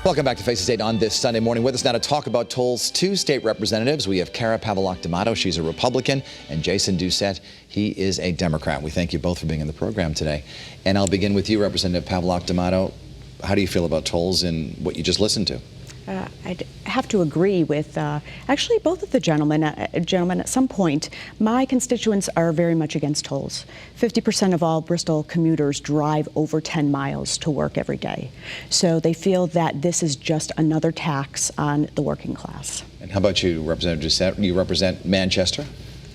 Welcome back to Faces 8 on this Sunday morning. With us now to talk about tolls, two state representatives. We have Cara Pavalock-D'Amato, she's a Republican, and Jason Doucette, he is a Democrat. We thank you both for being in the program today. And I'll begin with you, Representative Pavalock-D'Amato. How do you feel about tolls and what you just listened to? I'd have to agree with actually both of the gentlemen. At some point, my constituents are very much against tolls. 50% of all Bristol commuters drive over 10 miles to work every day. So they feel that this is just another tax on the working class. And how about you, Representative Doucette? You represent Manchester?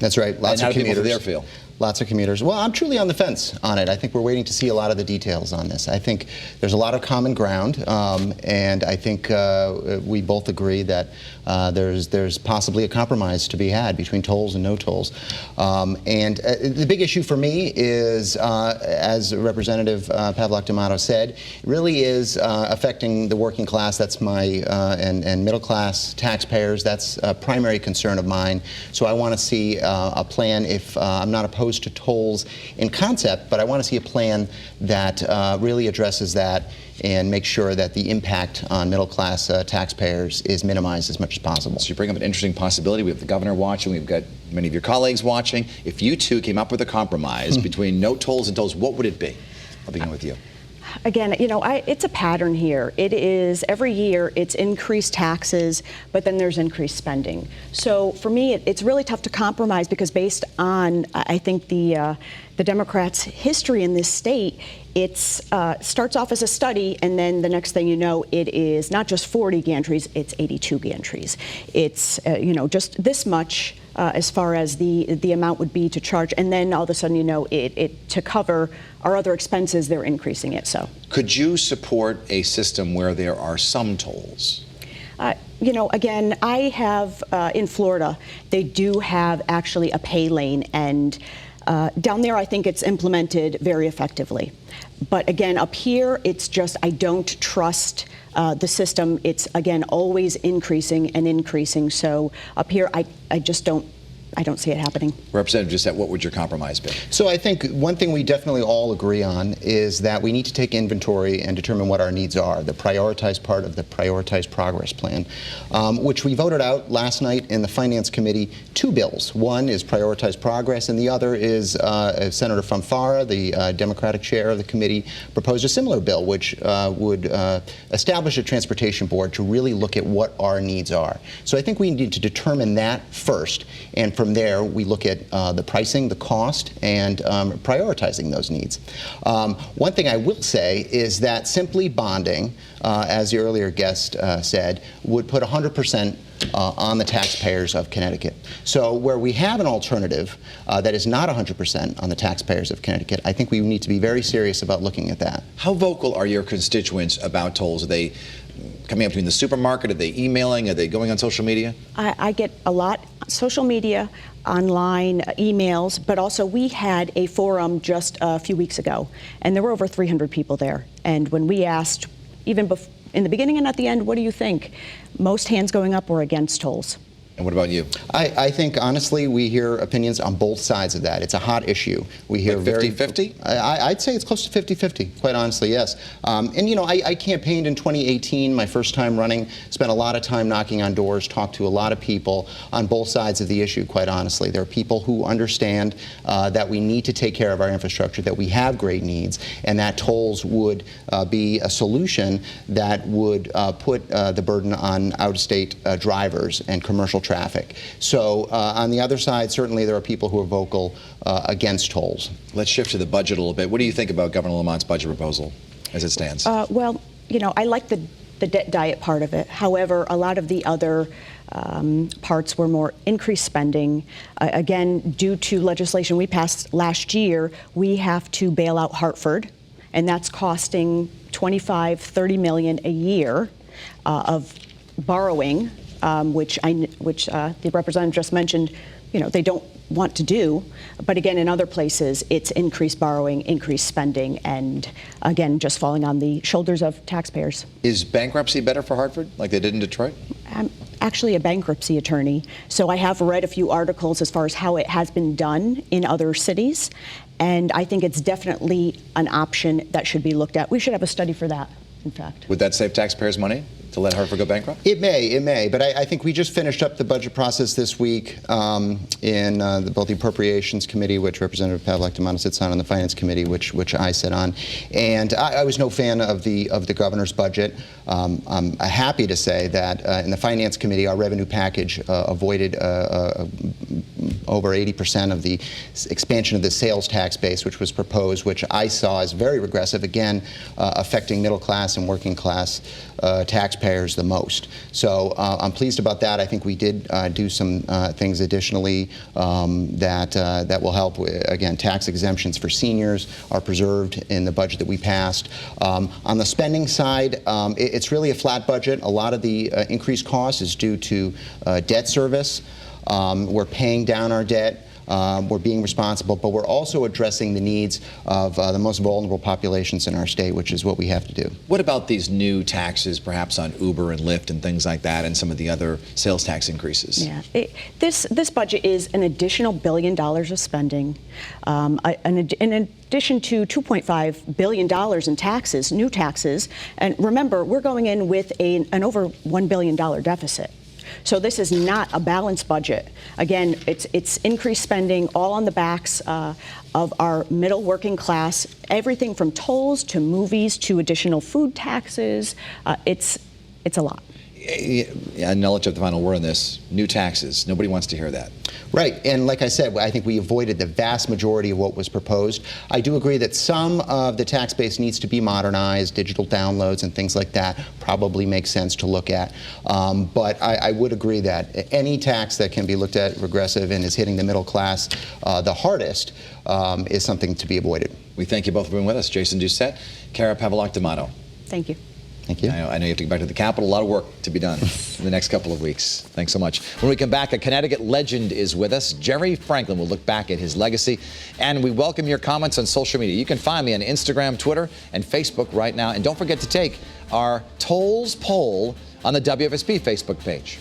That's right. Lots of commuters. How do people there feel? Lots of commuters. Well, I'm truly on the fence on it. I think we're waiting to see a lot of the details on this. I think there's a lot of common ground, and I think we both agree that there's possibly a compromise to be had between tolls and no tolls. And the big issue for me is, as Representative Pavalock-D'Amato said, really is affecting the working class. That's my and middle class taxpayers. That's a primary concern of mine. So I want to see a plan. If I'm not opposed to tolls in concept, but I want to see a plan that really addresses that and make sure that the impact on middle-class taxpayers is minimized as much as possible. So you bring up an interesting possibility. We have the governor watching. We've got many of your colleagues watching. If you two came up with a compromise between no tolls and tolls, what would it be? I'll begin with you. Again, you know, it's a pattern here. It is every year it's increased taxes, but then there's increased spending. So for me, it's really tough to compromise because based on, I think, the Democrats' history in this state, it starts off as a study, and then the next thing you know, it is not just 40 gantries, it's 82 gantries. It's you know, just this much as far as the amount would be to charge, and then all of a sudden, you know, it to cover our other expenses, they're increasing it. So could you support a system where there are some tolls? You know, again, I have in Florida, they do have actually a pay lane, and down there, I think it's implemented very effectively. But again, up here, it's just, I don't trust the system. It's, again, always increasing and increasing. So up here, I just don't see it happening. Representative Doucette, what would your compromise be? So I think one thing we definitely all agree on is that we need to take inventory and determine what our needs are, the prioritized part of the prioritized progress plan, which we voted out last night in the Finance Committee, two bills. One is prioritized progress, and the other is Senator Fanfara, the Democratic chair of the committee, proposed a similar bill, which would establish a transportation board to really look at what our needs are. So I think we need to determine that first, and from there, we look at the pricing, the cost, and prioritizing those needs. One thing I will say is that simply bonding, as the earlier guest said, would put 100% on the taxpayers of Connecticut. So where we have an alternative that is not 100% on the taxpayers of Connecticut, I think we need to be very serious about looking at that. How vocal are your constituents about tolls? Are they coming up to you in the supermarket? Are they emailing? Are they going on social media? I get a lot social media, online, emails, but also we had a forum just a few weeks ago, and there were over 300 people there. And when we asked, even in the beginning and at the end, what do you think? Most hands going up were against tolls. And what about you? I think, honestly, we hear opinions on both sides of that. It's a hot issue. We hear like 50-50? I'd say it's close to 50-50, quite honestly, yes. And, you know, I campaigned in 2018, my first time running, spent a lot of time knocking on doors, talked to a lot of people on both sides of the issue, quite honestly. There are people who understand that we need to take care of our infrastructure, that we have great needs, and that tolls would be a solution that would put the burden on out-of-state drivers and commercial traffic. So on the other side, certainly there are people who are vocal against tolls. Let's shift to the budget a little bit. What do you think about Governor Lamont's budget proposal as it stands? Well, you know, I like the debt diet part of it. However, a lot of the other parts were more increased spending. Again, due to legislation we passed last year, we have to bail out Hartford, and that's costing $25–30 million a year of borrowing. Which the representative just mentioned, you know, they don't want to do. But again, in other places, it's increased borrowing, increased spending, and again, just falling on the shoulders of taxpayers. Is bankruptcy better for Hartford, like they did in Detroit? I'm actually a bankruptcy attorney, so I have read a few articles as far as how it has been done in other cities, and I think it's definitely an option that should be looked at. We should have a study for that. in fact. Would that save taxpayers money to let Hartford go bankrupt? It may, but I think we just finished up the budget process this week in both the Appropriations Committee, which Representative Pavalock-D'Amato sits on, and the Finance Committee, which I sit on. And I was no fan of the governor's budget. I'm happy to say that in the Finance Committee, our revenue package avoided over 80% of the expansion of the sales tax base, which was proposed, which I saw as very regressive, again, affecting middle class and working class taxpayers the most. So I'm pleased about that. I think we did do some things additionally that will help. Again, tax exemptions for seniors are preserved in the budget that we passed. On the spending side, it's really a flat budget. A lot of the increased cost is due to debt service. We're paying down our debt. We're being responsible, but we're also addressing the needs of the most vulnerable populations in our state, which is what we have to do. What about these new taxes, perhaps on Uber and Lyft and things like that, and some of the other sales tax increases? Yeah, this budget is an additional $1 billion of spending, in addition to $2.5 billion in taxes, new taxes. And remember, we're going in with an over $1 billion deficit. So this is not a balanced budget. Again, it's increased spending all on the backs of our middle working class, everything from tolls to movies to additional food taxes. It's a lot. And I'll let you have the final word on this. New taxes. Nobody wants to hear that. Right, and like I said, I think we avoided the vast majority of what was proposed. I do agree that some of the tax base needs to be modernized, digital downloads and things like that probably make sense to look at. But I would agree that any tax that can be looked at regressive and is hitting the middle class the hardest is something to be avoided. We thank you both for being with us. Jason Doucette, Cara Pavalock-D'Amato. Thank you. Thank you. I know you have to get back to the Capitol. A lot of work to be done in the next couple of weeks. Thanks so much. When we come back, a Connecticut legend is with us. Jerry Franklin will look back at his legacy. And we welcome your comments on social media. You can find me on Instagram, Twitter, and Facebook right now. And don't forget to take our tolls poll on the WFSB Facebook page.